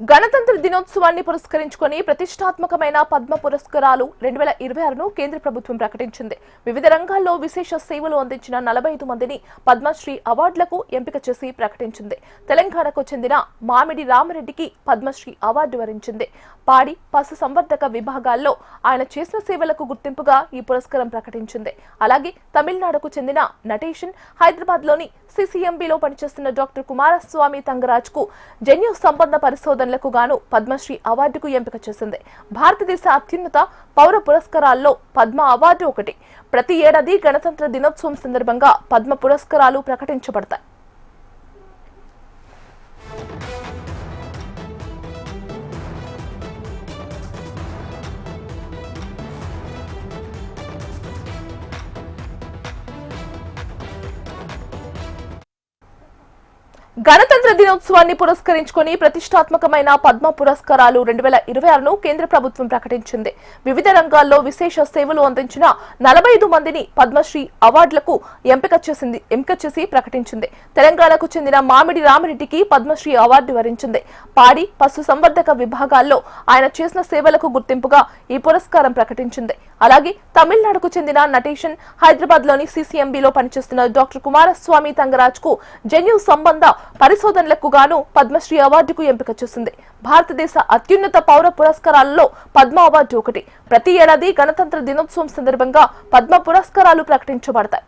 గణతంత్ర దినోత్సవాన్ని పురస్కరించుకొని ప్రతిష్టాత్మకమైన పద్మ పురస్కారాలు 2026ను కేంద్ర ప్రభుత్వం ప్రకటించింది. వివిధ రంగాల్లో విశేష సేవలు అందించిన 45 మందిని పద్మశ్రీ అవార్డులకు ఎంపిక చేసి ప్రకటించింది. తెలంగాణకు చెందిన మామిడి రామరెడ్డికి పద్మశ్రీ అవార్డు వరించింది. పాడి పశు సంవర్ధక విభాగాల్లో ఆయన చేసిన సేవలకు గుర్తింపుగా ఈ పురస్కారం ప్రకటించింది. అలాగే తమిళనాడుకు చెందిన నటేషన్, హైదరాబాద్లోని సిసిఎంబిలో పనిచేస్తున్న డాక్టర్ కుమారస్వామి తంగరాజ్కు జన్యు సంబంధ పరిశోధనలకు గాను పద్మశ్రీ అవార్డుకు ఎంపిక చేసింది. భారతదేశ అత్యున్నత పౌర పురస్కారాల్లో పద్మ అవార్డు ఒకటి. ప్రతి ఏడాది గణతంత్ర దినోత్సవం సందర్భంగా పద్మ పురస్కారాలు ప్రకటించబడతాయి. గణతంత్ర దినోత్సవాన్ని పురస్కరించుకొని ప్రతిష్టాత్మకమైన పద్మ పురస్కారాలు 2026ను కేంద్ర ప్రభుత్వం ప్రకటించింది. వివిధ రంగాల్లో విశేష సేవలు అందించిన 45 మందిని పద్మశ్రీ అవార్డులకు ఎంపిక చేసి ప్రకటించింది. తెలంగాణకు చెందిన మామిడి రామరెడ్డికి పద్మశ్రీ అవార్డు వరించింది. పాడి పశు సంవర్ధక విభాగాల్లో ఆయన చేసిన సేవలకు గుర్తింపుగా ఈ పురస్కారం ప్రకటించింది. అలాగే తమిళనాడుకు చెందిన నటేషన్, హైదరాబాద్లోని సిసిఎంబిలో పనిచేస్తున్న డాక్టర్ కుమారస్వామి తంగరాజ్కు జన్యు సంబంధ పరిశోధనలకు గాను పద్మశ్రీ అవార్డుకు ఎంపిక చేసింది. భారతదేశ అత్యున్నత పౌర పురస్కారాలలో పద్మ అవార్డు ఒకటి. ప్రతి ఏడాది గణతంత్ర దినోత్సవం సందర్భంగా పద్మ పురస్కారాలు ప్రకటించబడతాయి.